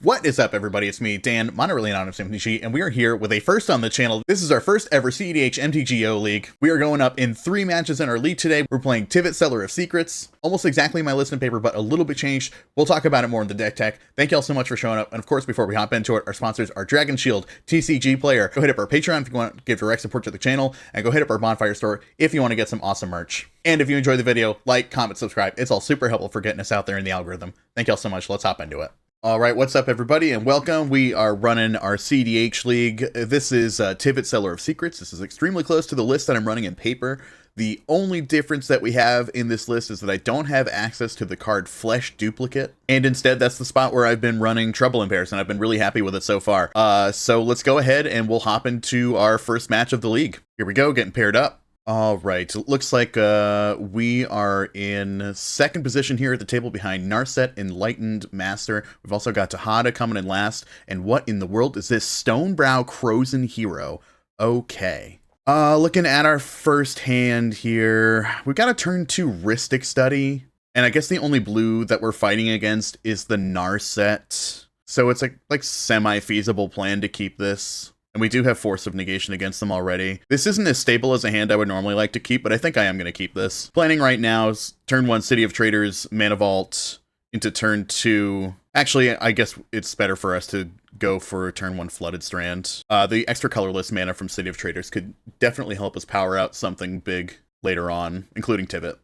What is up, everybody? It's me, Dan, Monoreally Anonymous MTG, and we are here with a first on the channel. This is our first ever cEDH MTGO League. We are going up in 3 matches in our league today. We're playing Tivit Seller of Secrets. Almost exactly my list and paper, but a little bit changed. We'll talk about it more in the deck tech. Thank you all so much for showing up. And of course, before we hop into it, our sponsors are Dragon Shield, TCG Player. Go hit up our Patreon if you want to give direct support to the channel, and go hit up our Bonfire store if you want to get some awesome merch. And if you enjoy the video, like, comment, subscribe. It's all super helpful for getting us out there in the algorithm. Thank you all so much. Let's hop into it. All right, what's up, everybody, and welcome. We are running our cEDH League. This is Tivit Seller of Secrets. This is extremely close to the list that I'm running in paper. The only difference that we have in this list is that I don't have access to the card Flesh Duplicate, and instead that's the spot where I've been running Trouble in Pairs, and I've been really happy with it so far. So let's go ahead and we'll hop into our first match of the league. Here we go, getting paired up. All right, it looks like we are in second position here at the table behind Narset, Enlightened Master. We've also got Tejada coming in last. And what in the world is this? Stonebrow Krosan Hero. Okay. Looking at our first hand here, we've got to turn to Rhystic Study. And I guess the only blue that we're fighting against is the Narset. So it's a like semi-feasible plan to keep this. And we do have Force of Negation against them already. This isn't as stable as a hand I would normally like to keep, but I think I am going to keep this. Planning right now is turn 1 City of Traders, Mana Vault into turn 2. Actually, I guess it's better for us to go for turn 1 Flooded Strand. The extra colorless mana from City of Traders could definitely help us power out something big later on, including Tivit.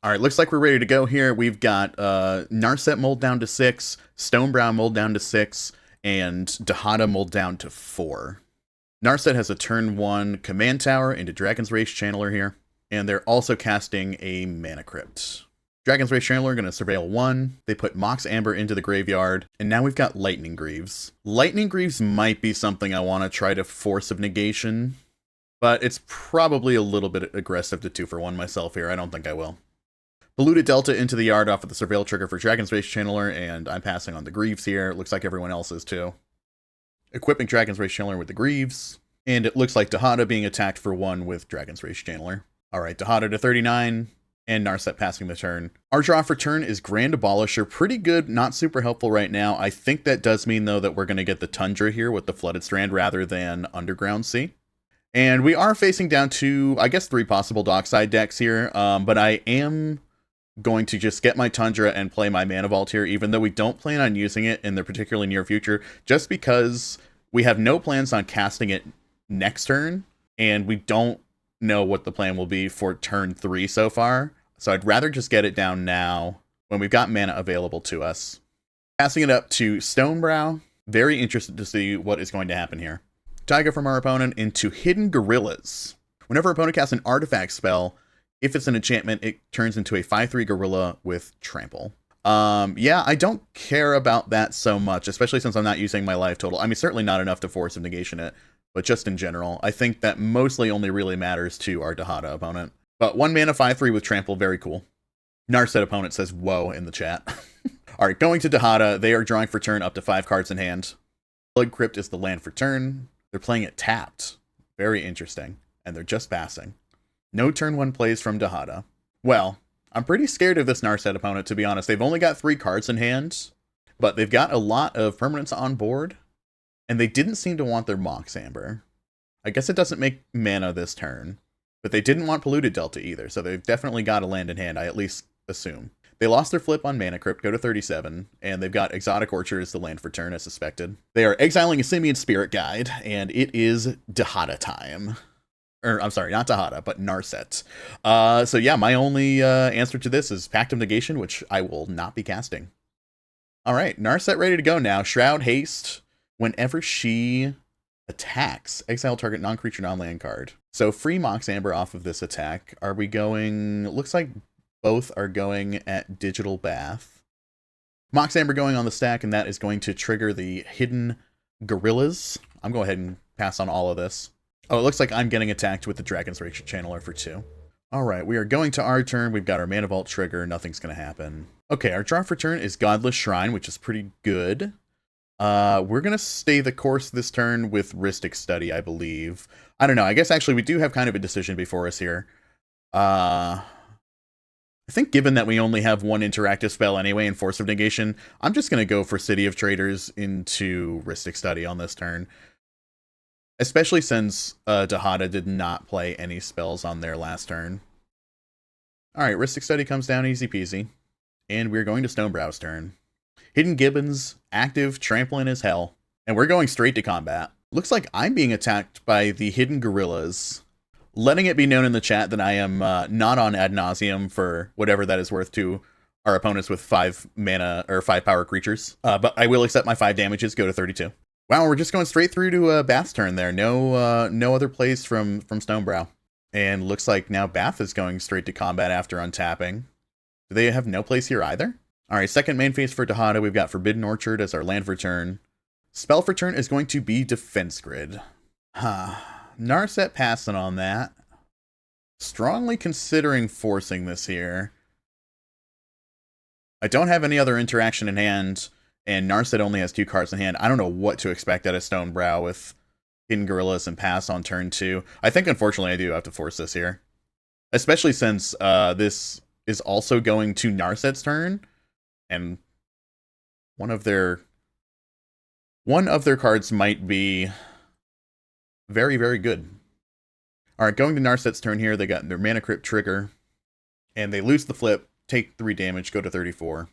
All right, looks like we're ready to go here. We've got Narset mold down to 6, Stonebrow mold down to 6, and Tejada mold down to 4. Narset has a turn 1 Command Tower into Dragon's Rage Channeler here, and they're also casting a Mana Crypt. Dragon's Rage Channeler going to Surveil 1, they put Mox Amber into the graveyard, and now we've got Lightning Greaves. Lightning Greaves might be something I want to try to Force of Negation, but it's probably a little bit aggressive to 2 for 1 myself here. I don't think I will. Polluted Delta into the yard off of the Surveil trigger for Dragon's Rage Channeler, and I'm passing on the Greaves here. Looks like everyone else is too. Equipping Dragon's Rage Channeler with the Greaves, and it looks like Tejada being attacked for 1 with Dragon's Rage Channeler. Alright, Tejada to 39, and Narset passing the turn. Our draw for turn is Grand Abolisher. Pretty good, not super helpful right now. I think that does mean, though, that we're going to get the Tundra here with the Flooded Strand rather than Underground Sea. And we are facing down to, I guess, 3 possible Dockside decks here, but I am going to just get my Tundra and play my Mana Vault here, even though we don't plan on using it in the particularly near future, just because we have no plans on casting it next turn, and we don't know what the plan will be for turn 3 so far. So I'd rather just get it down now when we've got mana available to us. Passing it up to Stonebrow. Very interested to see what is going to happen here. Taiga from our opponent into Hidden Gorillas. Whenever our opponent casts an artifact spell, if it's an enchantment, it turns into a 5/3 gorilla with trample. Yeah, I don't care about that so much, especially since I'm not using my life total. I mean, certainly not enough to Force of Negation it, but just in general, I think that mostly only really matters to our Tejada opponent. But 1 mana 5/3 with trample, very cool. Narset opponent says whoa in the chat. All right, going to Tejada, they are drawing for turn up to 5 cards in hand. Blood Crypt is the land for turn. They're playing it tapped. Very interesting. And they're just passing. No turn 1 plays from Tejada. Well, I'm pretty scared of this Narset opponent, to be honest. They've only got 3 cards in hand, but they've got a lot of permanents on board, and they didn't seem to want their Mox Amber. I guess it doesn't make mana this turn, but they didn't want Polluted Delta either, so they've definitely got a land in hand, I at least assume. They lost their flip on Mana Crypt, go to 37, and they've got Exotic Orchard as the land for turn, as suspected. They are exiling a Simian Spirit Guide, and it is Tejada time. Or, I'm sorry, not Tejada, but Narset. So yeah, my only answer to this is Pact of Negation, which I will not be casting. All right, Narset ready to go now. Shroud Haste. Whenever she attacks, exile target non-creature, non-land card. So free Mox Amber off of this attack. Are we going... Looks like both are going at Digital Bath. Mox Amber going on the stack, and that is going to trigger the Hidden Gorillas. I'm going ahead and pass on all of this. Oh, it looks like I'm getting attacked with the Dragon's Rage Channeler for 2. Alright, we are going to our turn. We've got our Mana Vault trigger. Nothing's going to happen. Okay, our draw for turn is Godless Shrine, which is pretty good. We're going to stay the course this turn with Rhystic Study, I believe. I don't know. I guess actually we do have kind of a decision before us here. I think given that we only have one interactive spell anyway in Force of Negation, I'm just going to go for City of Traders into Rhystic Study on this turn. Especially since Dahada did not play any spells on their last turn. Alright, Rhystic Study comes down easy peasy. And we're going to Stonebrow's turn. Hidden Gibbons, active, trampling as hell. And we're going straight to combat. Looks like I'm being attacked by the Hidden Gorillas. Letting it be known in the chat that I am not on ad nauseum for whatever that is worth to our opponents with 5 mana or 5 power creatures. But I will accept my 5 damages, go to 32. Wow, we're just going straight through to Bath's turn there. No other plays from Stonebrow. And looks like now Bath is going straight to combat after untapping. Do they have no place here either? Alright, second main phase for Dahada, we've got Forbidden Orchard as our land for turn. Spell for turn is going to be Defense Grid. Narset passing on that. Strongly considering forcing this here. I don't have any other interaction in hand, and Narset only has 2 cards in hand. I don't know what to expect out of Stonebrow with Hidden Gorillas and pass on turn 2. I think, unfortunately, I do have to force this here. Especially since this is also going to Narset's turn, and one of their cards might be very, very good. Alright, going to Narset's turn here, they got their Mana Crypt trigger, and they lose the flip, take 3 damage, go to 34.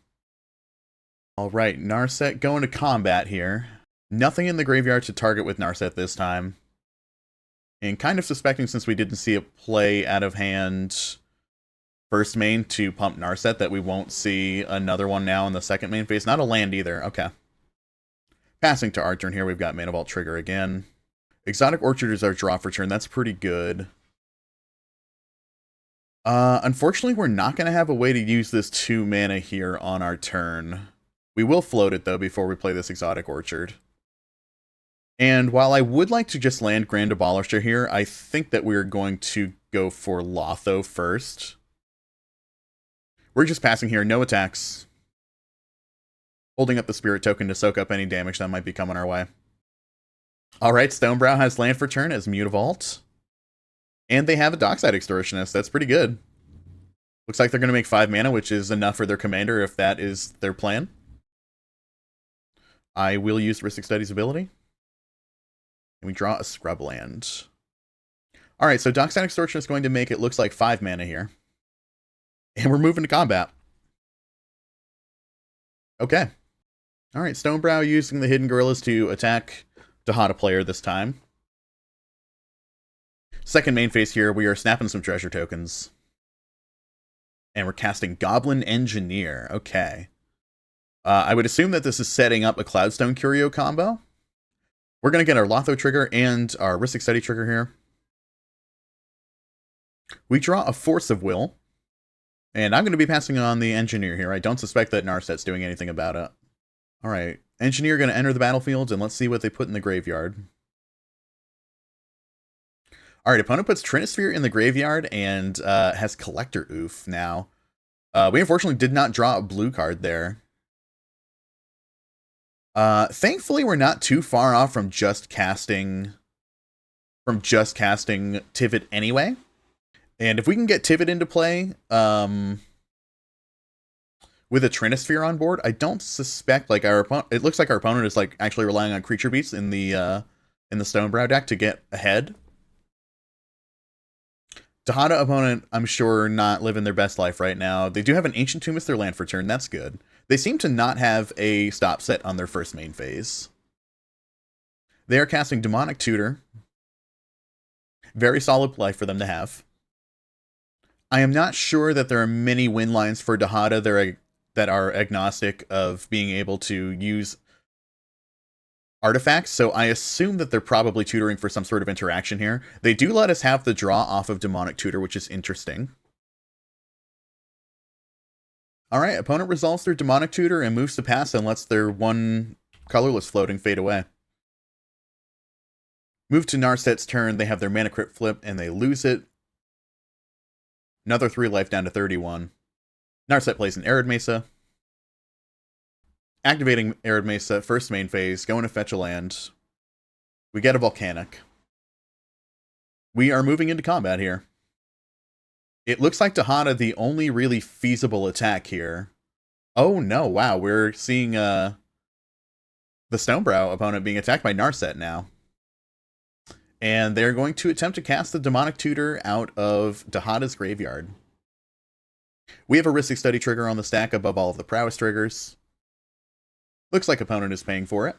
Alright, Narset going to combat here. Nothing in the graveyard to target with Narset this time. And kind of suspecting, since we didn't see a play out of hand first main to pump Narset, that we won't see another one now in the second main phase. Not a land either. Okay. Passing to our turn here, we've got Mana Vault trigger again. Exotic Orchard is our draw for turn. That's pretty good. Unfortunately, we're not going to have a way to use this 2 mana here on our turn. We will float it, though, before we play this Exotic Orchard. And while I would like to just land Grand Abolisher here, I think that we're going to go for Lotho first. We're just passing here, no attacks. Holding up the Spirit Token to soak up any damage that might be coming our way. Alright, Stonebrow has land for turn as Mutavault. And they have a Dockside Extortionist. That's pretty good. Looks like they're going to make 5 mana, which is enough for their commander if that is their plan. I will use Rhystic Study's ability. And we draw a Scrubland. Alright, so Dockside Extortion is going to make it looks like 5 mana here. And we're moving to combat. Okay. Alright, Stonebrow using the Hidden Gorillas to attack Dahada player this time. Second main phase here, we are snapping some treasure tokens. And we're casting Goblin Engineer. Okay. I would assume that this is setting up a Cloudstone Curio combo. We're going to get our Lotho trigger and our Rhystic Study trigger here. We draw a Force of Will. And I'm going to be passing on the Engineer here. I don't suspect that Narset's doing anything about it. Alright, Engineer going to enter the battlefield, and let's see what they put in the graveyard. Alright, opponent puts Trinisphere in the graveyard and has Collector Oof now. We unfortunately did not draw a blue card there. Thankfully, we're not too far off from just casting Tivit anyway. And if we can get Tivit into play, with a Trinisphere on board, I don't suspect, like, our opponent, it looks like our opponent is, like, actually relying on creature beats in the Stonebrow deck to get ahead. Dahada opponent, I'm sure, not living their best life right now. They do have an Ancient Tomb as their land for turn, that's good. They seem to not have a stop set on their first main phase. They are casting Demonic Tutor. Very solid play for them to have. I am not sure that there are many win lines for Dahada that are agnostic of being able to use artifacts, so I assume that they're probably tutoring for some sort of interaction here. They do let us have the draw off of Demonic Tutor, which is interesting. Alright, opponent resolves their Demonic Tutor and moves to pass and lets their 1 colorless floating fade away. Move to Narset's turn, they have their Mana Crypt flip and they lose it. Another 3 life down to 31. Narset plays an Arid Mesa. Activating Arid Mesa, first main phase, going to fetch a land. We get a Volcanic. We are moving into combat here. It looks like Dahada the only really feasible attack here. Oh no, wow, we're seeing the Stonebrow opponent being attacked by Narset now. And they're going to attempt to cast the Demonic Tutor out of Dahada's graveyard. We have a Ristic Study trigger on the stack above all of the prowess triggers. Looks like opponent is paying for it.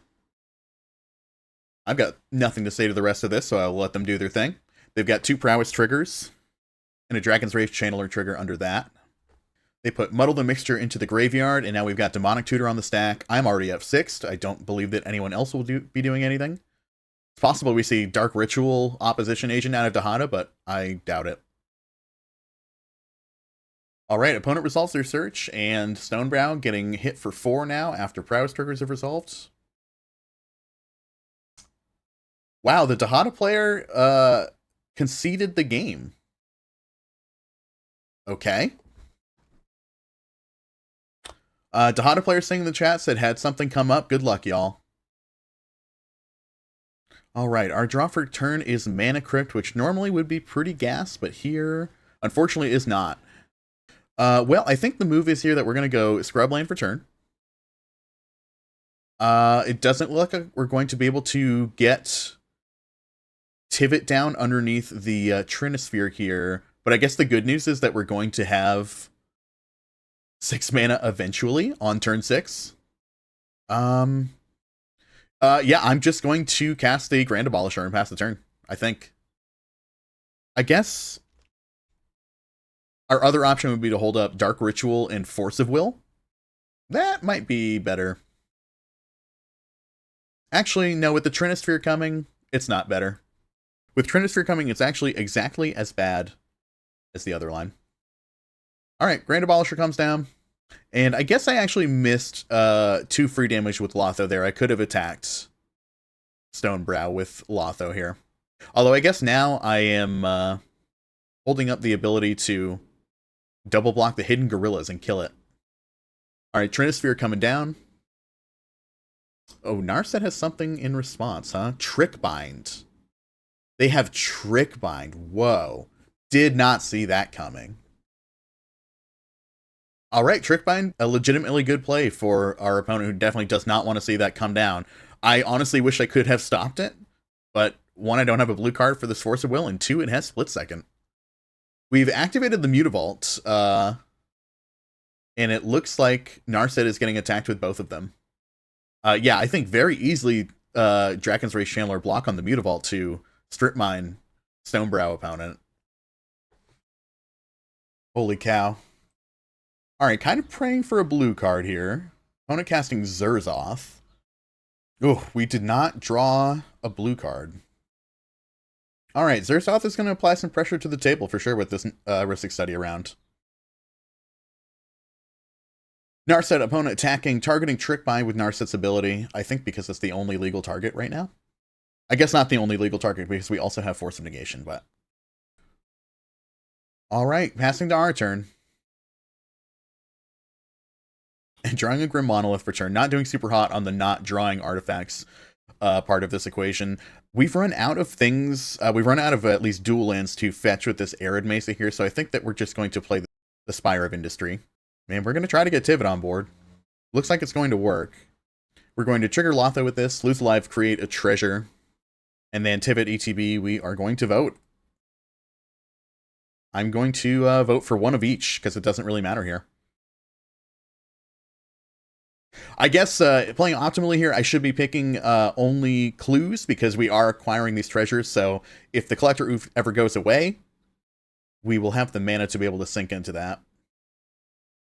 I've got nothing to say to the rest of this, so I'll let them do their thing. They've got 2 prowess triggers and a Dragon's Rage Channeler trigger under that. They put Muddle the Mixture into the graveyard, and now we've got Demonic Tutor on the stack. I'm already up 6th. I don't believe that anyone else will be doing anything. It's possible we see Dark Ritual Opposition Agent out of Dahada, but I doubt it. Alright, opponent resolves their search, and Stonebrow getting hit for 4 now after prowess triggers have resolved. Wow, the Dahada player conceded the game. Okay. Dahada player saying in the chat said, had something come up. Good luck, y'all. Alright, our draw for turn is Mana Crypt, which normally would be pretty gas, but here, unfortunately, is not. Well, I think the move is here that we're going to go Scrubland for turn. It doesn't look like we're going to be able to get Tivit down underneath the Trinisphere here, but I guess the good news is that we're going to have 6 mana eventually on turn 6. Yeah, I'm just going to cast the Grand Abolisher and pass the turn, I think. I guess our other option would be to hold up Dark Ritual and Force of Will. That might be better. Actually, no, with the Trinisphere coming, it's not better. With Trinisphere coming, it's actually exactly as bad as the other line. Alright, Grand Abolisher comes down. And I guess I actually missed 2 free damage with Lotho there. I could have attacked Stonebrow with Lotho here. Although I guess now I am holding up the ability to double block the Hidden Gorillas and kill it. Alright, Trinisphere coming down. Oh, Narset has something in response, huh? Trick Bind. They have Trick Bind. Whoa. Did not see that coming. Alright, Trick Bind, a legitimately good play for our opponent who definitely does not want to see that come down. I honestly wish I could have stopped it, but 1, I don't have a blue card for this Force of Will, and 2, it has Split Second. We've activated the Mutavault, and it looks like Narset is getting attacked with both of them. Yeah, I think very easily Dragon's Rage Chandler block on the Mutavault to strip mine Stonebrow opponent. Holy cow. Alright, kind of praying for a blue card here. Opponent casting Zerzoth. Oh, we did not draw a blue card. Alright, Zerzoth is going to apply some pressure to the table for sure with this Ristic Study around. Narset opponent attacking, targeting Trick Bind with Narset's ability. I think because it's the only legal target right now. I guess not the only legal target because we also have Force of Negation, but... Alright, passing to our turn. And drawing a Grim Monolith for turn. Not doing super hot on the not drawing artifacts part of this equation. We've run out of things. We've run out of at least dual lands to fetch with this Arid Mesa here, so I think that we're just going to play the Spire of Industry. Man, we're going to try to get Tivit on board. Looks like it's going to work. We're going to trigger Lotho with this, lose life, create a treasure, and then Tivit ETB, we are going to vote. I'm going to vote for one of each, because it doesn't really matter here. I guess playing optimally here, I should be picking only clues, because we are acquiring these treasures, so if the Collector Oof ever goes away, we will have the mana to be able to sink into that.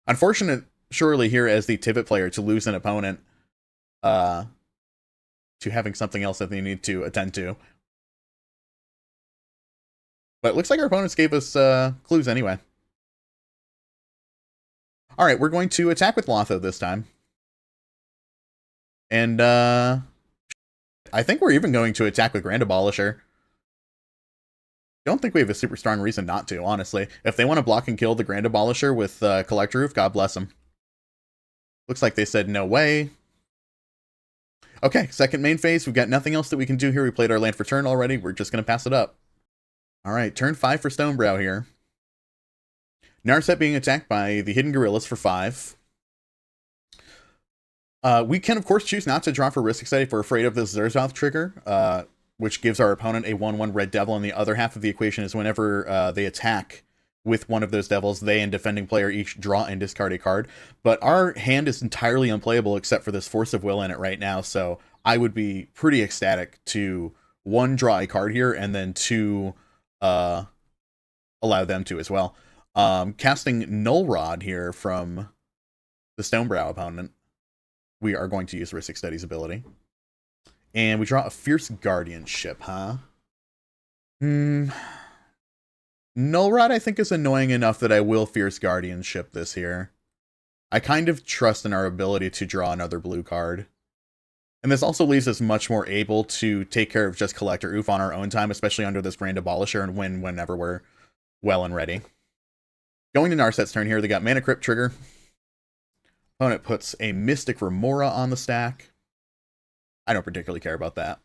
Unfortunate, surely, here as the Tivit player to lose an opponent to having something else that they need to attend to. But it looks like our opponents gave us clues anyway. Alright, we're going to attack with Lotho this time. And I think we're even going to attack with Grand Abolisher. Don't think we have a super strong reason not to, honestly. If they want to block and kill the Grand Abolisher with Collector Roof, God bless them. Looks like they said no way. Okay, second main phase. We've got nothing else that we can do here. We played our land for turn already. We're just going to pass it up. Alright, turn 5 for Stonebrow here. Narset being attacked by the Hidden Gorillas for 5. We can, of course, choose not to draw for Risk Study if we're afraid of the Zerzoth trigger, which gives our opponent a 1/1 red devil, and the other half of the equation is whenever they attack with one of those devils, they and defending player each draw and discard a card. But our hand is entirely unplayable except for this Force of Will in it right now, so I would be pretty ecstatic to, 1, draw a card here, and then 2, allow them to as well. Casting Null Rod here from the Stonebrow opponent. We are going to use Rhystic Study's ability. And we draw a Fierce Guardianship, huh? Null Rod, I think, is annoying enough that I will Fierce Guardianship this here. I kind of trust in our ability to draw another blue card. And this also leaves us much more able to take care of just Collector Oof on our own time, especially under this Grand Abolisher, and win whenever we're well and ready. Going to Narset's turn here, they got Mana Crypt trigger. Opponent puts a Mystic Remora on the stack. I don't particularly care about that.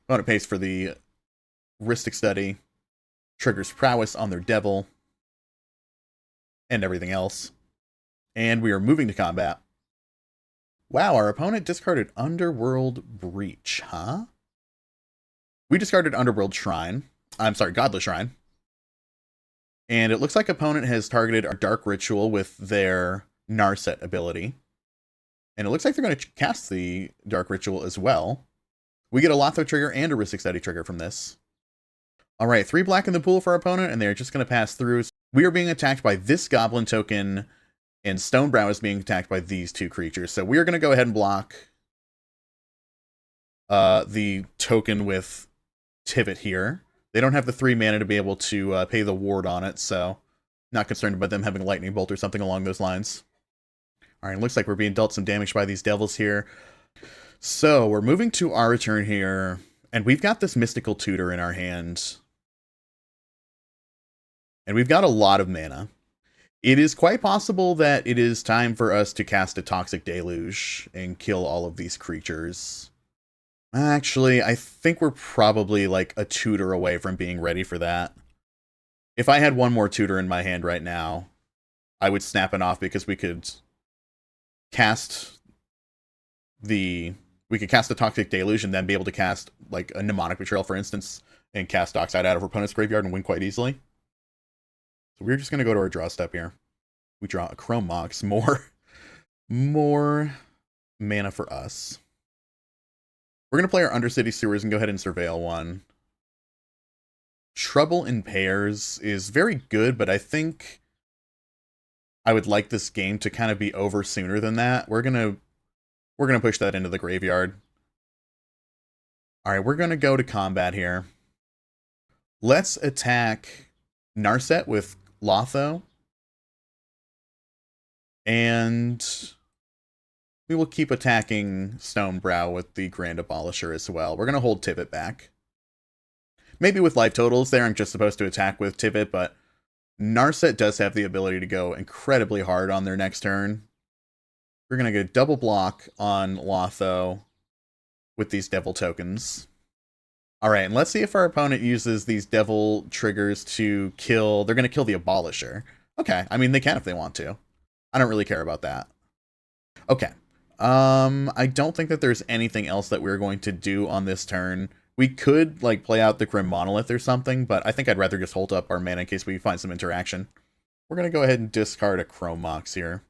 Opponent pays for the Rhystic Study, triggers Prowess on their Devil, and everything else. And we are moving to combat. Wow, our opponent discarded Underworld Breach, huh? We discarded Underworld Shrine. I'm sorry, Godless Shrine. And it looks like opponent has targeted our Dark Ritual with their Narset ability. And it looks like they're going to cast the Dark Ritual as well. We get a Lotho trigger and a Rhystic Study trigger from this. Alright, 3 black in the pool for our opponent, and they're just going to pass through. We are being attacked by this Goblin token, and Stonebrow is being attacked by these 2 creatures. So we are going to go ahead and block the token with Tivit here. They don't have the 3 mana to be able to pay the ward on it, so not concerned about them having Lightning Bolt or something along those lines. Alright, looks like we're being dealt some damage by these devils here. So, we're moving to our turn here, and we've got this Mystical Tutor in our hand. And we've got a lot of mana. It is quite possible that it is time for us to cast a Toxic Deluge and kill all of these creatures. Actually, I think we're probably like a tutor away from being ready for that. If I had one more tutor in my hand right now, I would snap it off because we could cast the Toxic Deluge and then be able to cast like a Mnemonic Betrayal, for instance, and cast Dockside out of our opponent's graveyard and win quite easily. So we're just going to go to our draw step here. We draw a Chrome Mox, more mana for us. We're going to play our Undercity Sewers and go ahead and Surveil one. Trouble in Pairs is very good, but I think I would like this game to kind of be over sooner than that. We're gonna push that into the graveyard. Alright, we're gonna go to combat here. Let's attack Narset with Lotho. And we will keep attacking Stonebrow with the Grand Abolisher as well. We're gonna hold Tivit back. Maybe with life totals there, I'm just supposed to attack with Tivit, but Narset does have the ability to go incredibly hard on their next turn. We're going to get a double block on Lotho with these devil tokens. Alright, and let's see if our opponent uses these devil triggers to kill... They're going to kill the Abolisher. Okay, I mean, they can if they want to. I don't really care about that. Okay. I don't think that there's anything else that we're going to do on this turn. We could, like, play out the Grim Monolith or something, but I think I'd rather just hold up our mana in case we find some interaction. We're going to go ahead and discard a Chrome Mox here.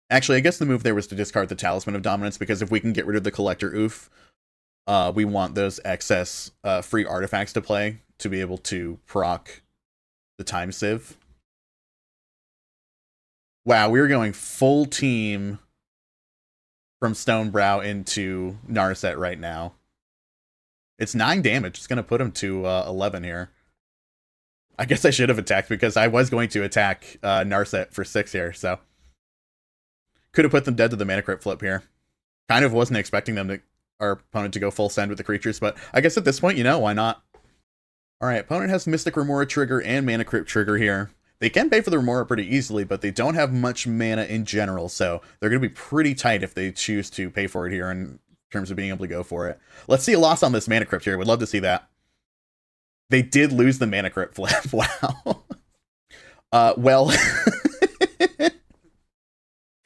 Actually, I guess the move there was to discard the Talisman of Dominance, because if we can get rid of the Collector Oof, we want those excess free artifacts to play to be able to proc the Time Sieve. Wow, we were going full team from Stonebrow into Narset right now. It's 9 damage. It's going to put him to 11 here. I guess I should have attacked because I was going to attack Narset for 6 here, so... Could have put them dead to the Mana Crypt flip here. Kind of wasn't expecting them to, our opponent to go full send with the creatures, but I guess at this point, you know, why not? Alright, opponent has Mystic Remora trigger and Mana Crypt trigger here. They can pay for the Remora pretty easily, but they don't have much mana in general, so they're going to be pretty tight if they choose to pay for it here in terms of being able to go for it. Let's see a loss on this Mana Crypt here. Would love to see that. They did lose the mana crypt flip. Wow. Well,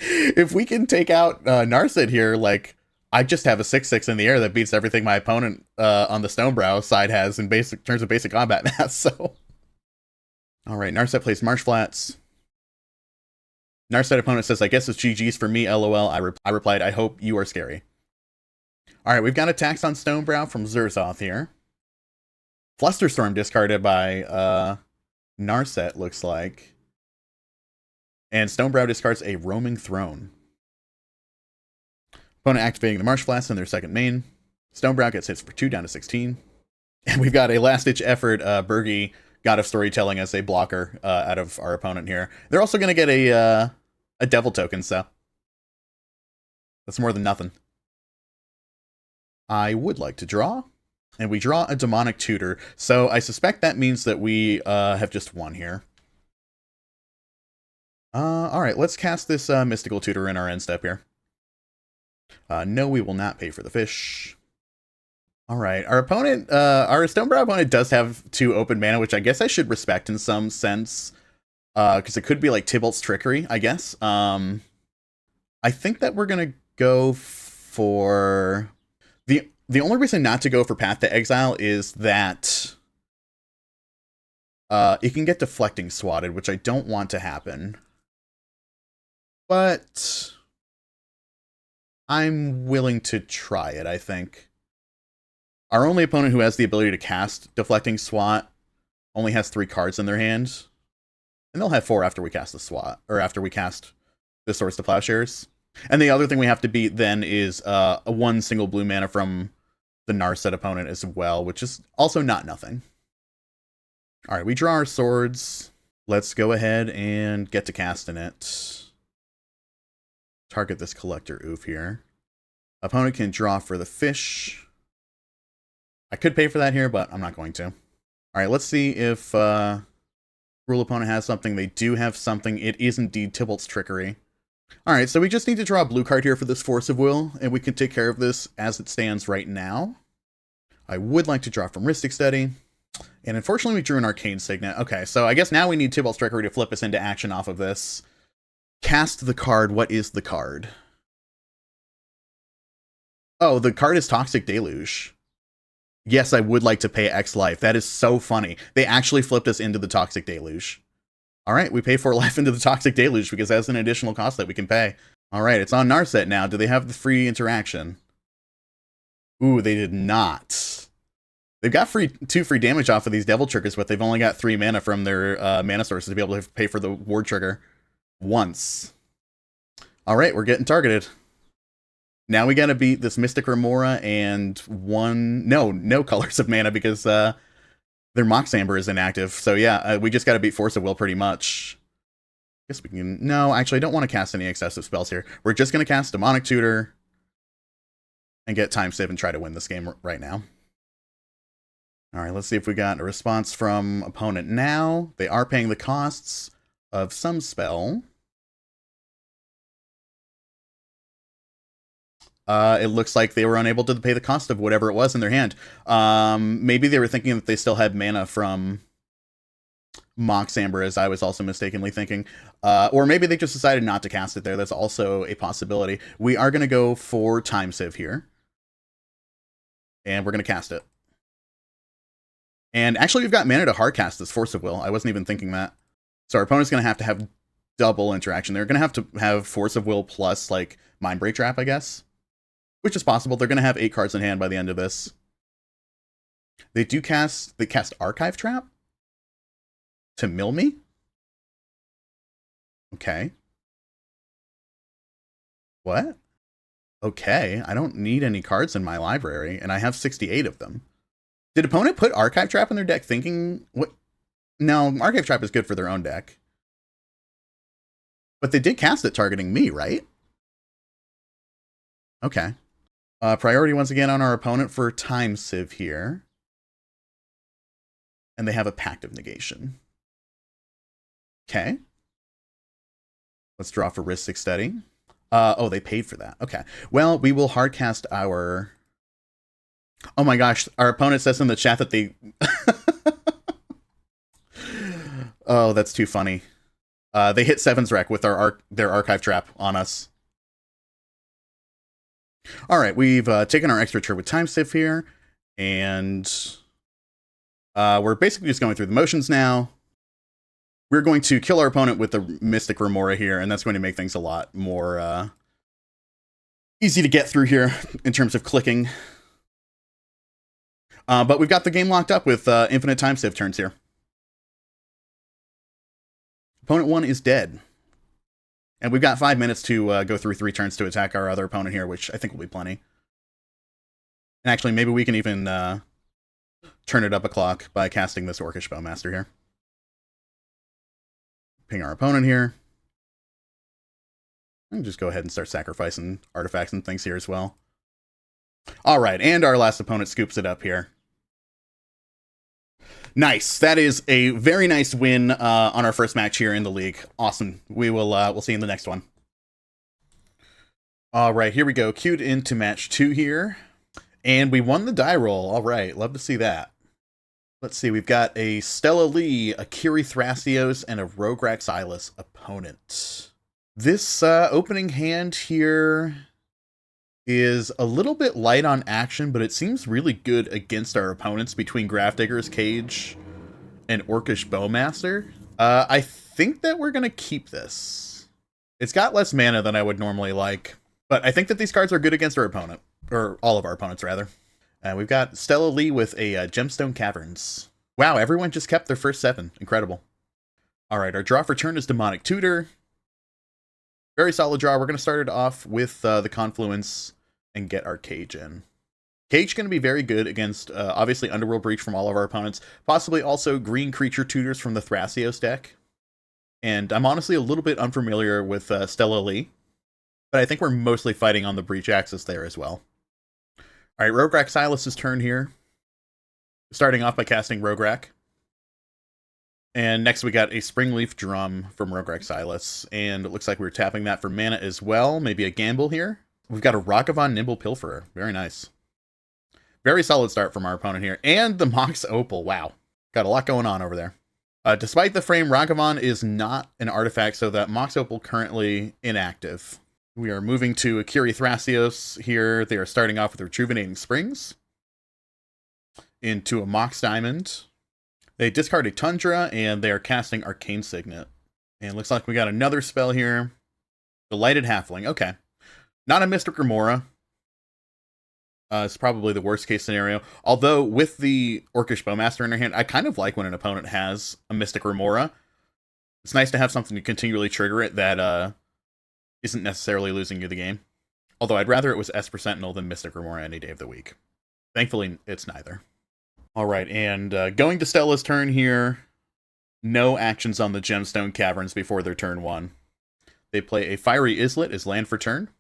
if we can take out Narset here, like, I just have a 6/6 in the air that beats everything my opponent on the Stonebrow side has in terms of basic combat math, so. All right, Narset plays Marsh Flats. Narset opponent says, I guess it's GG's for me, LOL. I replied, I hope you are scary. All right, we've got attacks on Stonebrow from Zerzoth here. Flusterstorm discarded by Narset, looks like. And Stonebrow discards a Roaming Throne. Opponent activating the Marsh Flats in their second main. Stonebrow gets hits for 2 down to 16. And we've got a last-ditch effort, Bergie, God of Storytelling, as a blocker out of our opponent here. They're also going to get a Devil token, so that's more than nothing. I would like to draw, and we draw a Demonic Tutor, so I suspect that means that we have just won here. Alright, let's cast this Mystical Tutor in our end step here. No, we will not pay for the fish. Alright, our opponent, our Stonebrow opponent does have 2 open mana, which I guess I should respect in some sense. Because it could be like Tybalt's Trickery, I guess. I think that we're gonna go for... The only reason not to go for Path to Exile is that it can get Deflecting Swatted, which I don't want to happen. But I'm willing to try it, I think. Our only opponent who has the ability to cast Deflecting Swat only has 3 cards in their hand. And they'll have 4 after we cast the Swat, or after we cast the Swords to Plowshares. And the other thing we have to beat then is a 1 single blue mana from the Narset opponent as well, which is also not nothing. Alright, we draw our swords. Let's go ahead and get to casting it. Target this Collector Oof here. Opponent can draw for the fish. I could pay for that here, but I'm not going to. Alright, let's see if Rule opponent has something. They do have something. It is indeed Tybalt's Trickery. Alright, so we just need to draw a blue card here for this Force of Will, and we can take care of this as it stands right now. I would like to draw from Rhystic Study, and unfortunately we drew an Arcane Signet. Okay, so I guess now we need Tybalt's Trickery to flip us into action off of this. Cast the card. What is the card? Oh, the card is Toxic Deluge. Yes, I would like to pay X life. That is so funny. They actually flipped us into the Toxic Deluge. Alright, we pay 4 life into the Toxic Deluge because that's an additional cost that we can pay. Alright, it's on Narset now. Do they have the free interaction? Ooh, they did not. They've got 2 free damage off of these Devil Triggers, but they've only got 3 mana from their mana sources to be able to pay for the Ward Trigger once. Alright, we're getting targeted. Now we gotta beat this Mystic Remora and no colors of mana because their Mox Amber is inactive. So yeah, we just gotta beat Force of Will pretty much. Guess we can... No, actually I don't want to cast any excessive spells here. We're just gonna cast Demonic Tutor and get Time Save and try to win this game right now. Alright, let's see if we got a response from opponent now. They are paying the costs of some spell. It looks like they were unable to pay the cost of whatever it was in their hand. Maybe they were thinking that they still had mana from Mox Amber, as I was also mistakenly thinking. Or maybe they just decided not to cast it there. That's also a possibility. We are going to go for Time Sieve here. And we're going to cast it. And actually, we've got mana to hardcast this Force of Will. I wasn't even thinking that. So our opponent's going to have double interaction. They're going to have Force of Will plus, like, Mindbreak Trap, I guess. Which is possible. They're going to have 8 cards in hand by the end of this. They cast Archive Trap? To mill me? Okay. What? Okay, I don't need any cards in my library, and I have 68 of them. Did opponent put Archive Trap in their deck thinking... What? No, Archive Trap is good for their own deck. But they did cast it targeting me, right? Okay. Priority once again on our opponent for Time Sieve here. And they have a Pact of Negation. Okay. Let's draw for Rhystic Study. Oh, they paid for that. Okay. Well, we will hardcast our... Oh my gosh, our opponent says in the chat that they... Oh, that's too funny. They hit Seven's Wreck with their archive trap on us. All right, we've taken our extra turn with Time Stiff here, and we're basically just going through the motions now. We're going to kill our opponent with the Mystic Remora here, and that's going to make things a lot more easy to get through here in terms of clicking. But we've got the game locked up with infinite Time Stiff turns here. Opponent 1 is dead. And we've got 5 minutes to go through 3 turns to attack our other opponent here, which I think will be plenty. And actually, maybe we can even turn it up a clock by casting this Orcish Bowmaster here. Ping our opponent here. And just go ahead and start sacrificing artifacts and things here as well. Alright, and our last opponent scoops it up here. Nice. That is a very nice win on our first match here in the league. Awesome. We'll see you in the next one. Alright, here we go. Queued into match 2 here. And we won the die roll. Alright, love to see that. Let's see, we've got a Stella Lee, a Kiri Thrasios, and a Rograkh Silas opponent. This opening hand here is a little bit light on action, but it seems really good against our opponents between Grafdigger's Cage and Orcish Bowmaster. I think that we're going to keep this. It's got less mana than I would normally like, but I think that these cards are good against our opponent, or all of our opponents, rather. We've got Stella Lee with a Gemstone Caverns. Wow, everyone just kept their first 7. Incredible. Alright, our draw for turn is Demonic Tutor. Very solid draw. We're going to start it off with the Confluence and get our Cage in. Cage going to be very good against, obviously, Underworld Breach from all of our opponents. Possibly also Green Creature Tutors from the Thrasios deck. And I'm honestly a little bit unfamiliar with Stella Lee. But I think we're mostly fighting on the Breach axis there as well. Alright, Rograkh Silas' turn here. Starting off by casting Rograkh. And next we got a Springleaf Drum from Rograkh Silas. And it looks like we're tapping that for mana as well. Maybe a gamble here. We've got a Ragavan Nimble Pilferer. Very nice. Very solid start from our opponent here. And the Mox Opal. Wow. Got a lot going on over there. Despite the frame, Ragavan is not an artifact, so that Mox Opal currently inactive. We are moving to a Kiri Thrasios here. They are starting off with Rejuvenating Springs. Into a Mox Diamond. They discard a Tundra, and they are casting Arcane Signet. And looks like we got another spell here. Delighted Halfling. Okay. Not a Mystic Remora. It's probably the worst case scenario. Although, with the Orcish Bowmaster in their hand, I kind of like when an opponent has a Mystic Remora. It's nice to have something to continually trigger it that isn't necessarily losing you the game. Although I'd rather it was Esper Sentinel than Mystic Remora any day of the week. Thankfully, it's neither. Alright, and going to Stella's turn here. No actions on the Gemstone Caverns before their turn 1. They play a Fiery Islet as land for turn.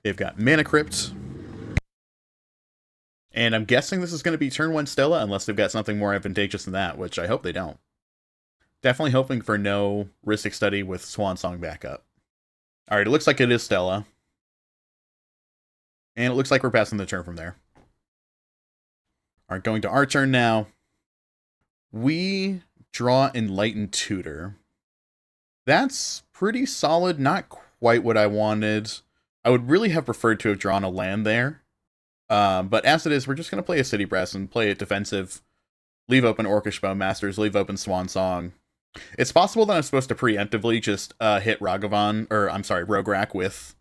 They've got Mana Crypt. And I'm guessing this is going to be turn 1 Stella, unless they've got something more advantageous than that, which I hope they don't. Definitely hoping for no Rhystic Study with Swan Song backup. Alright, it looks like it is Stella. And it looks like we're passing the turn from there. Alright, going to our turn now. We draw Enlightened Tutor. That's pretty solid, not quite what I wanted. I would really have preferred to have drawn a land there. But as it is, we're just going to play a City Press and play it defensive. Leave open Orcish Bowmasters, leave open Swan Song. It's possible that I'm supposed to preemptively just hit Rograkh with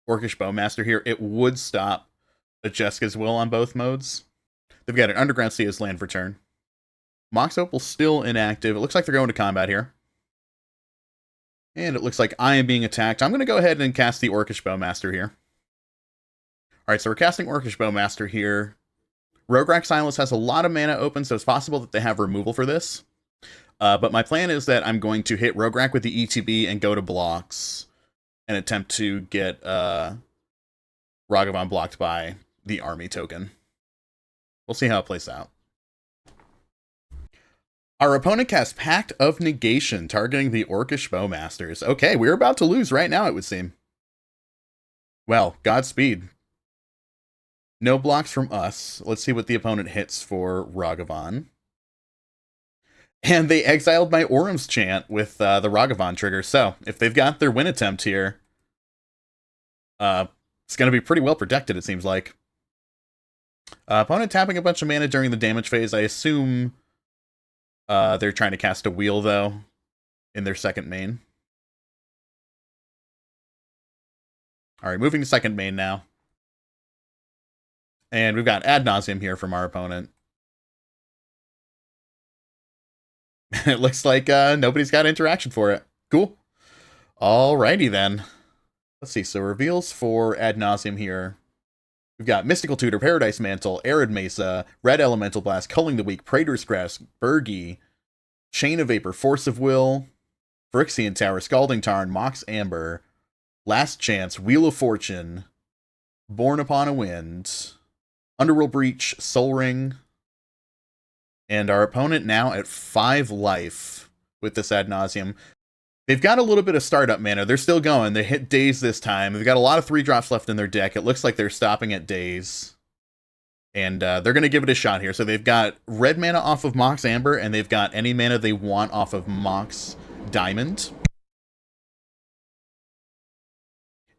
Orcish Bowmaster here. It would stop a Jeska's Will on both modes. They've got an Underground Sea as land for turn. Mox Opal still inactive. It looks like they're going to combat here. And it looks like I am being attacked. I'm going to go ahead and cast the Orcish Bowmaster here. Alright, so we're casting Orcish Bowmaster here. Rograkh Silas has a lot of mana open, so it's possible that they have removal for this. But my plan is that I'm going to hit Rograkh with the ETB and go to blocks and attempt to get Ragavan blocked by the army token. We'll see how it plays out. Our opponent casts Pact of Negation, targeting the Orcish Bowmasters. Okay, we're about to lose right now, it would seem. Well, Godspeed. No blocks from us. Let's see what the opponent hits for Ragavan. And they exiled my Orum's Chant with the Ragavan trigger. So if they've got their win attempt here, it's going to be pretty well protected, it seems like. Opponent tapping a bunch of mana during the damage phase. I assume they're trying to cast a wheel, though, in their second main. Alright, moving to second main now. And we've got Ad Nauseam here from our opponent. It looks like nobody's got interaction for it. Cool. Alrighty then. Let's see, so reveals for Ad Nauseam here. We've got Mystical Tutor, Paradise Mantle, Arid Mesa, Red Elemental Blast, Culling the Weak, Praetor's Grasp, Burgi, Chain of Vapor, Force of Will, Phyrexian Tower, Scalding Tarn, Mox Amber, Last Chance, Wheel of Fortune, Born Upon a Wind, Underworld Breach, Soul Ring, and our opponent now at 5 life with this Ad Nauseam. They've got a little bit of startup mana. They're still going. They hit Daze this time. They've got a lot of 3-drops left in their deck. It looks like they're stopping at Daze. And they're going to give it a shot here. So they've got red mana off of Mox Amber, and they've got any mana they want off of Mox Diamond.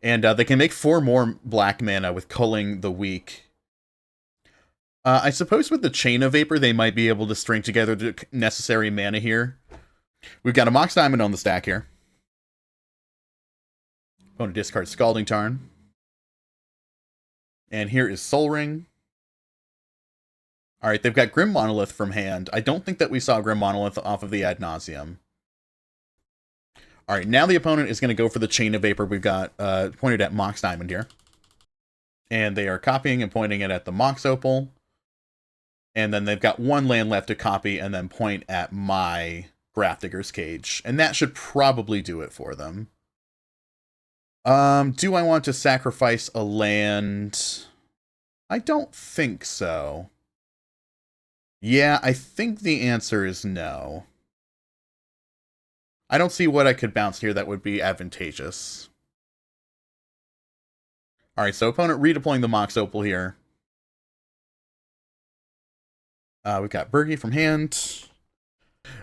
And they can make 4 more black mana with Culling the Weak. I suppose with the Chain of Vapor, they might be able to string together the necessary mana here. We've got a Mox Diamond on the stack here. Going to discard Scalding Tarn. And here is Soul Ring. Alright, they've got Grim Monolith from hand. I don't think that we saw Grim Monolith off of the Ad Nauseam. Alright, now the opponent is going to go for the Chain of Vapor. We've got pointed at Mox Diamond here. And they are copying and pointing it at the Mox Opal. And then they've got 1 land left to copy and then point at my Grafdigger's Cage. And that should probably do it for them. Do I want to sacrifice a land? I don't think so. Yeah, I think the answer is no. I don't see what I could bounce here that would be advantageous. Alright, so opponent redeploying the Mox Opal here. We've got Burgi from hand.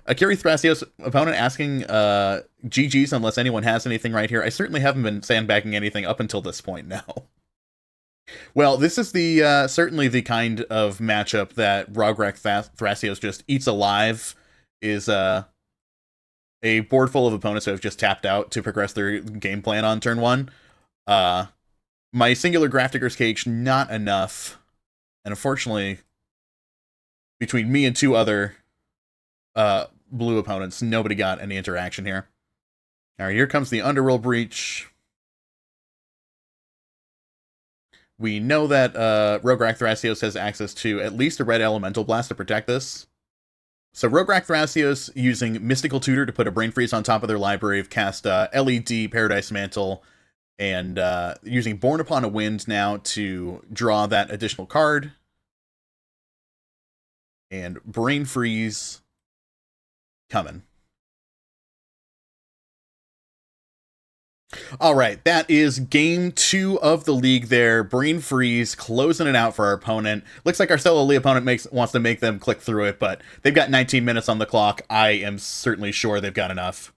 Akiri Thrasios, opponent asking GG's unless anyone has anything right here. I certainly haven't been sandbagging anything up until this point now. Well, this is the certainly the kind of matchup that Rograkh Thrasios just eats alive. Is a board full of opponents who have just tapped out to progress their game plan on turn 1. My singular Grafdigger's Cage, not enough. And unfortunately, between me and 2 other blue opponents, nobody got any interaction here. Alright, here comes the Underworld Breach. We know that Rograkh Thrasios has access to at least a red Elemental Blast to protect this. So Rograkh Thrasios using Mystical Tutor to put a Brain Freeze on top of their library, have cast LED, Paradise Mantle, and using Born Upon a Wind now to draw that additional card. And Brain Freeze coming. Alright, that is game 2 of the league there. Brain Freeze, closing it out for our opponent. Looks like our solo Lee opponent wants to make them click through it, but they've got 19 minutes on the clock. I am certainly sure they've got enough.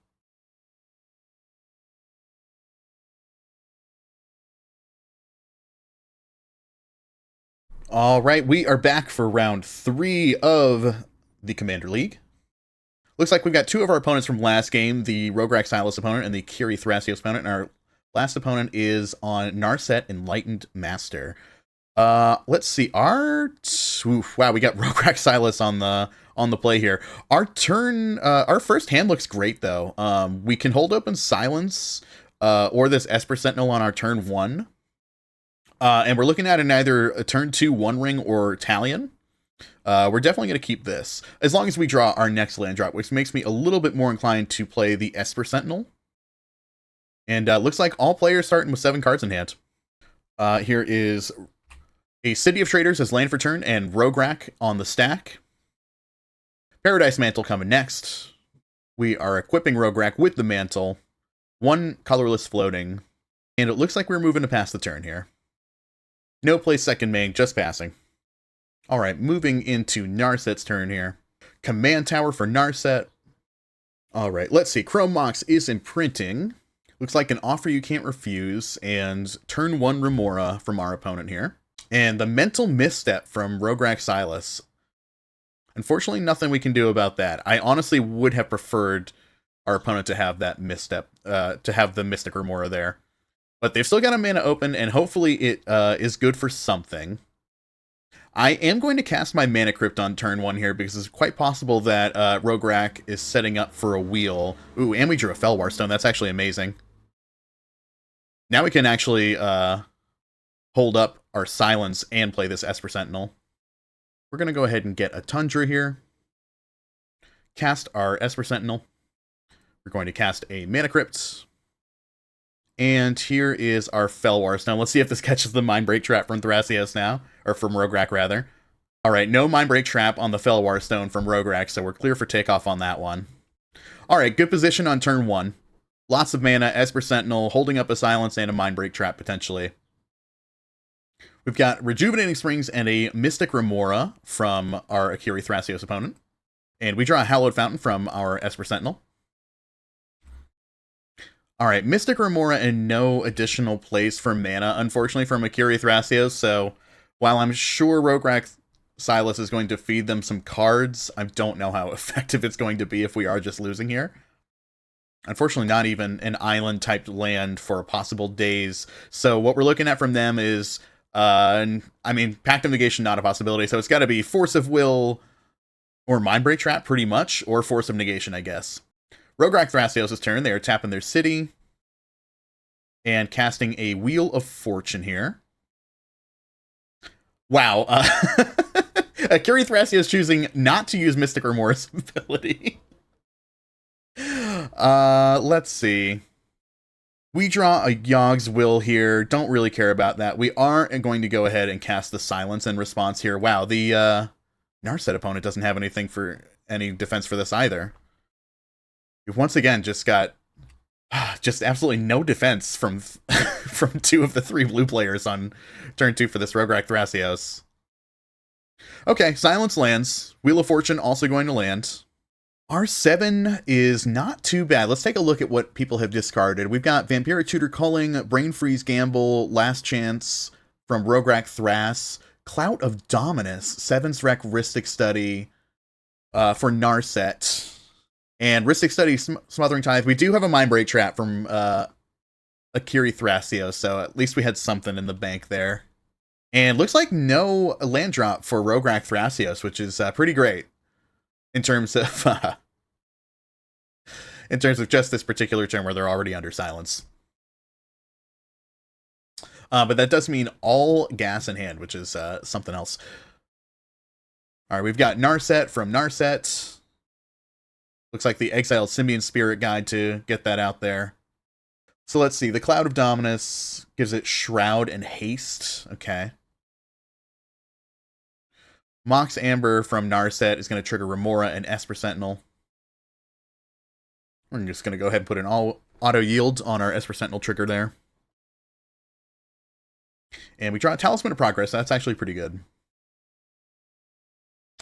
Alright, we are back for round 3 of the Commander League. Looks like we've got 2 of our opponents from last game, the Rograkh Silas opponent and the Akiri Thrasios opponent, and our last opponent is on Narset Enlightened Master. Let's see, wow, we got Rograkh Silas on the play here. Our first hand looks great though. We can hold open Silence or this Esper Sentinel on our turn 1. And we're looking at either a turn 2 One Ring or Talion. We're definitely going to keep this, as long as we draw our next land drop, which makes me a little bit more inclined to play the Esper Sentinel. And looks like all players starting with 7 cards in hand. Here is a City of Traders as land for turn, and Rograkh on the stack. Paradise Mantle coming next. We are equipping Rograkh with the Mantle. 1 colorless floating. And it looks like we're moving to pass the turn here. No play second main, just passing. Alright, moving into Narset's turn here. Command Tower for Narset. Alright, let's see. Chrome Mox is imprinting. Looks like an offer you can't refuse, and turn 1 Remora from our opponent here. And the Mental Misstep from Rograkh Silas. Unfortunately, nothing we can do about that. I honestly would have preferred our opponent to have that misstep, to have the Mystic Remora there. But they've still got a mana open, and hopefully it is good for something. I am going to cast my Mana Crypt on turn 1 here, because it's quite possible that Rograkh is setting up for a wheel. Ooh, and we drew a Fellwar Stone. That's actually amazing. Now we can actually hold up our Silence and play this Esper Sentinel. We're going to go ahead and get a Tundra here. Cast our Esper Sentinel. We're going to cast a Mana Crypt. And here is our Fellwar Stone. Let's see if this catches the Mindbreak Trap from Thrasios now. Or from Rograkh, rather. Alright, no Mindbreak Trap on the Fellwar Stone from Rograkh, so we're clear for takeoff on that one. Alright, good position on turn 1. Lots of mana, Esper Sentinel, holding up a Silence and a Mindbreak Trap, potentially. We've got Rejuvenating Springs and a Mystic Remora from our Akiri Thrasios opponent. And we draw a Hallowed Fountain from our Esper Sentinel. Alright, Mystic Remora and no additional place for mana, unfortunately, from Akiri Thrasios, so while I'm sure Rograkh Silas is going to feed them some cards, I don't know how effective it's going to be if we are just losing here. Unfortunately, not even an island-typed land for possible days, so what we're looking at from them is, I mean, Pact of Negation, not a possibility, so it's got to be Force of Will or Mindbreak Trap, pretty much, or Force of Negation, I guess. Rograkh Thrasios' turn. They are tapping their city and casting a Wheel of Fortune here. Wow. Akiri Thrasios choosing not to use Mystic Remora's ability. Let's see. We draw a Yogg's Will here. Don't really care about that. We are going to go ahead and cast the Silence in response here. Wow, the Narset opponent doesn't have anything for any defense for this either. We've once again just got just absolutely no defense from from 2 of the 3 blue players on turn 2 for this Rograkh Thrasios. Okay, Silence lands. Wheel of Fortune also going to land. R7 is not too bad. Let's take a look at what people have discarded. We've got Vampiric Tutor Culling, Brain Freeze Gamble, Last Chance from Rograkh Thras, Clout of Dominus, 7th Rec Rhystic Study for Narset. And Rhystic Study, Smothering Tithe. We do have a Mindbreak Trap from Akiri Thrasios, so at least we had something in the bank there. And looks like no land drop for Rograkh Thrasios, which is pretty great in terms of just this particular turn where they're already under Silence. But that does mean all gas in hand, which is something else. All right, we've got Narset from Narset. Looks like the Exiled Symbiont Spirit Guide to get that out there. So let's see. The Cloud of Dominus gives it Shroud and Haste. Okay. Mox Amber from Narset is going to trigger Remora and Esper Sentinel. We're just going to go ahead and put an auto yield on our Esper Sentinel trigger there. And we draw a Talisman of Progress. That's actually pretty good.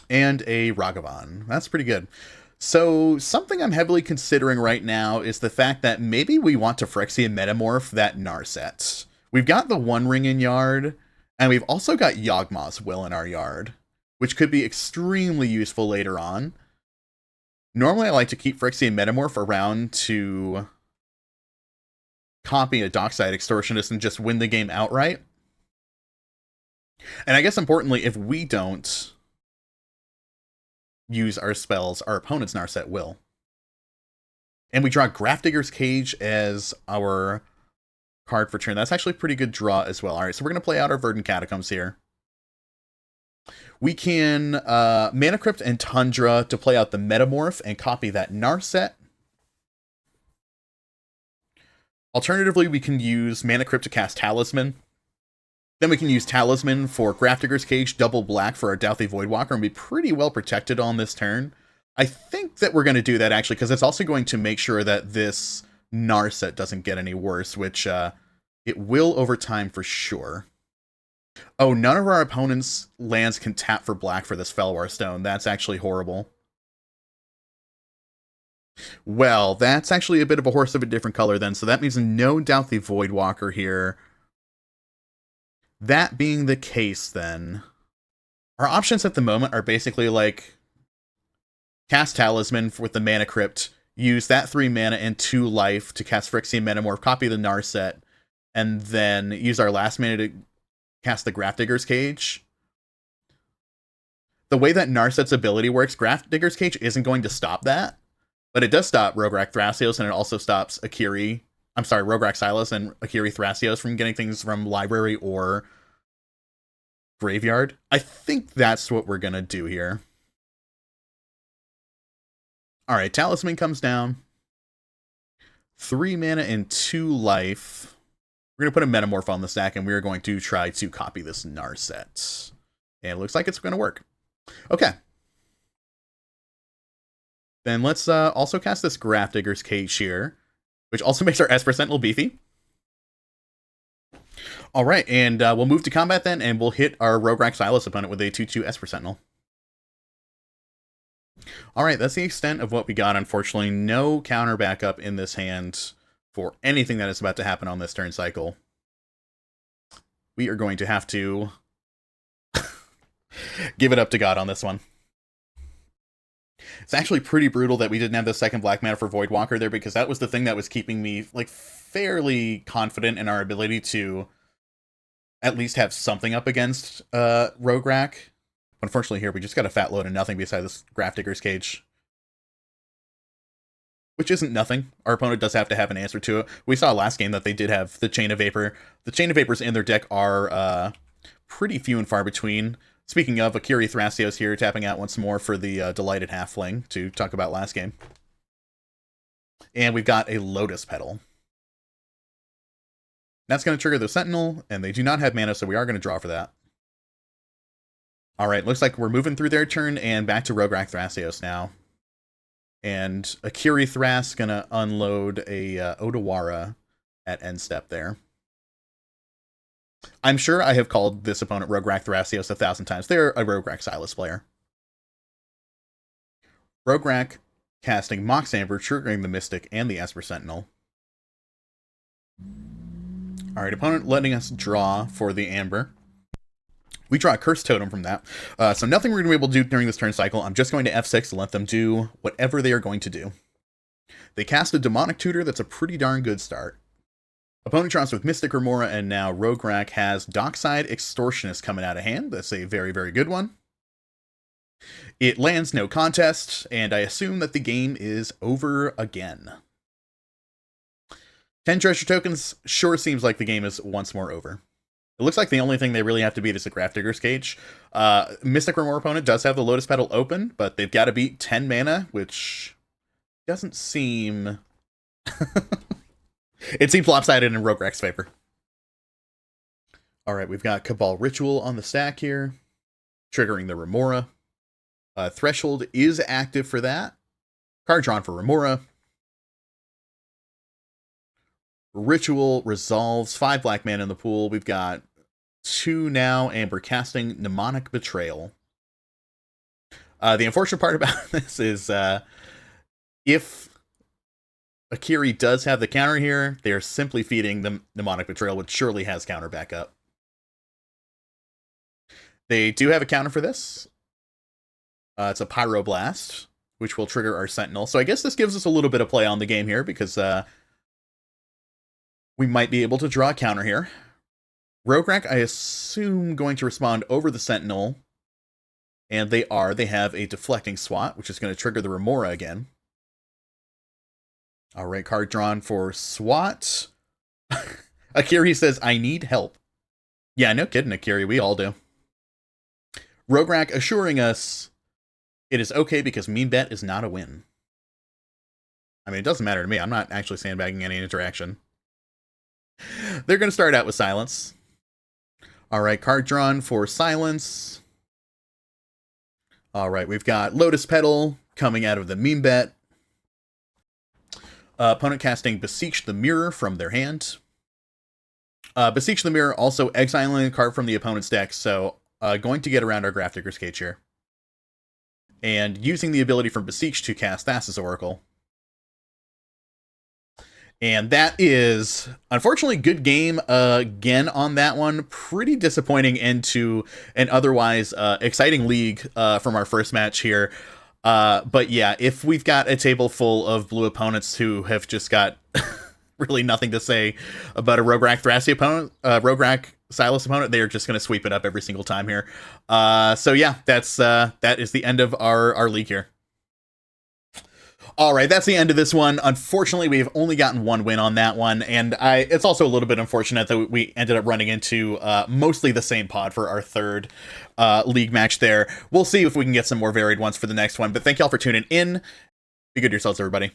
And a Ragavan. That's pretty good. So, something I'm heavily considering right now is the fact that maybe we want to Phyrexian Metamorph that Narset. We've got the One Ring in yard, and we've also got Yawgmoth's Will in our yard, which could be extremely useful later on. Normally, I like to keep Phyrexian Metamorph around to copy a Dockside Extortionist and just win the game outright. And I guess importantly, if we don't use our spells, our opponent's Narset will. And we draw Grafdigger's Cage as our card for turn. That's actually a pretty good draw as well. Alright, so we're going to play out our Verdant Catacombs here. We can Mana Crypt and Tundra to play out the Metamorph and copy that Narset. Alternatively, we can use Mana Crypt to cast Talisman. Then we can use Talisman for Grafdigger's Cage, double black for our Douthie Voidwalker, and be pretty well protected on this turn. I think that we're going to do that, actually, because it's also going to make sure that this Narset doesn't get any worse, which it will over time for sure. Oh, none of our opponent's lands can tap for black for this Fellwar Stone. That's actually horrible. Well, that's actually a bit of a horse of a different color then, so that means no doubt the Voidwalker here. That being the case then, our options at the moment are basically like cast Talisman with the Mana Crypt, use that 3 mana and 2 life to cast Phyrexian Metamorph, copy the Narset, and then use our last mana to cast the Grafdigger's Cage. The way that Narset's ability works, Grafdigger's Cage isn't going to stop that, but it does stop Rograkh Thrasios, and it also stops Rograkh Silas and Akiri Thrasios from getting things from library or graveyard. I think that's what we're gonna do here. Alright, Talisman comes down. 3 mana and 2 life. We're going to put a Metamorph on the stack, and we're going to try to copy this Narset. And it looks like it's going to work. Okay. Then let's also cast this Grafdigger's Cage here, which also makes our Esper Sentinel beefy. Alright, and we'll move to combat then, and we'll hit our Rograkh Silas opponent with a 2/2 Esper Sentinel. Alright, that's the extent of what we got. Unfortunately, no counter backup in this hand for anything that is about to happen on this turn cycle. We are going to have to give it up to God on this one. It's actually pretty brutal that we didn't have the second black mana for Voidwalker there, because that was the thing that was keeping me like fairly confident in our ability to at least have something up against Rograkh. Unfortunately here, we just got a fat load of nothing besides this Grafdigger's Cage. Which isn't nothing. Our opponent does have to have an answer to it. We saw last game that they did have the Chain of Vapor. The Chain of Vapors in their deck are pretty few and far between. Speaking of, Akiri Thrasios here, tapping out once more for the Delighted Halfling to talk about last game. And we've got a Lotus Petal. That's going to trigger the Sentinel, and they do not have mana, so we are going to draw for that. Alright, looks like we're moving through their turn, and back to Rograkh Thrasios now. And Akiri Thras gonna unload a Odawara at end step there. I'm sure I have called this opponent Rograkh Thrasios 1,000 times. They're a Rograkh Silas player. Rograkh casting Mox Amber, triggering the Mystic and the Esper Sentinel. Alright, opponent letting us draw for the Amber. We draw a Cursed Totem from that. So nothing we're going to be able to do during this turn cycle. I'm just going to F6 to let them do whatever they are going to do. They cast a Demonic Tutor. That's a pretty darn good start. Opponent draws with Mystic Remora, and now Rograkh has Dockside Extortionist coming out of hand. That's a very, very good one. It lands no contest, and I assume that the game is over again. 10 treasure tokens sure seems like the game is once more over. It looks like the only thing they really have to beat is the Grafdigger's Cage. Mystic Remora opponent does have the Lotus Petal open, but they've got to beat 10 mana, which doesn't seem... It seems lopsided in Rograkh's favor. Alright, we've got Cabal Ritual on the stack here, triggering the Remora. Threshold is active for that. Card drawn for Remora. Ritual resolves 5 black mana in the pool. We've got 2 now, and we're casting Mnemonic Betrayal. The unfortunate part about this is if Akiri does have the counter here, they are simply feeding the Mnemonic Betrayal, which surely has counter backup. They do have a counter for this. It's a Pyroblast, which will trigger our Sentinel. So I guess this gives us a little bit of play on the game here, because we might be able to draw a counter here. Rograkh, I assume, going to respond over the Sentinel. And they are. They have a Deflecting Swat, which is going to trigger the Remora again. Alright, card drawn for Swat. Akiri says, I need help. Yeah, no kidding, Akiri. We all do. Rograkh assuring us it is okay because mean bet is not a win. I mean, it doesn't matter to me. I'm not actually sandbagging any interaction. They're going to start out with Silence. Alright, card drawn for Silence. Alright, we've got Lotus Petal coming out of the meme bet. Opponent casting Beseech the Mirror from their hand. Beseech the Mirror also exiling a card from the opponent's deck, so going to get around our Grafdigger's Cage here. And using the ability from Beseech to cast Thassa's Oracle. And that is, unfortunately, good game again on that one. Pretty disappointing end to an otherwise exciting league from our first match here. But yeah, if we've got a table full of blue opponents who have just got really nothing to say about a Rograkh Rograkh Silas opponent, they are just going to sweep it up every single time here. So yeah, that is the end of our league here. All right, that's the end of this one. Unfortunately, we've only gotten one win on that one, and it's also a little bit unfortunate that we ended up running into mostly the same pod for our third league match there. We'll see if we can get some more varied ones for the next one, but thank y'all for tuning in. Be good to yourselves, everybody.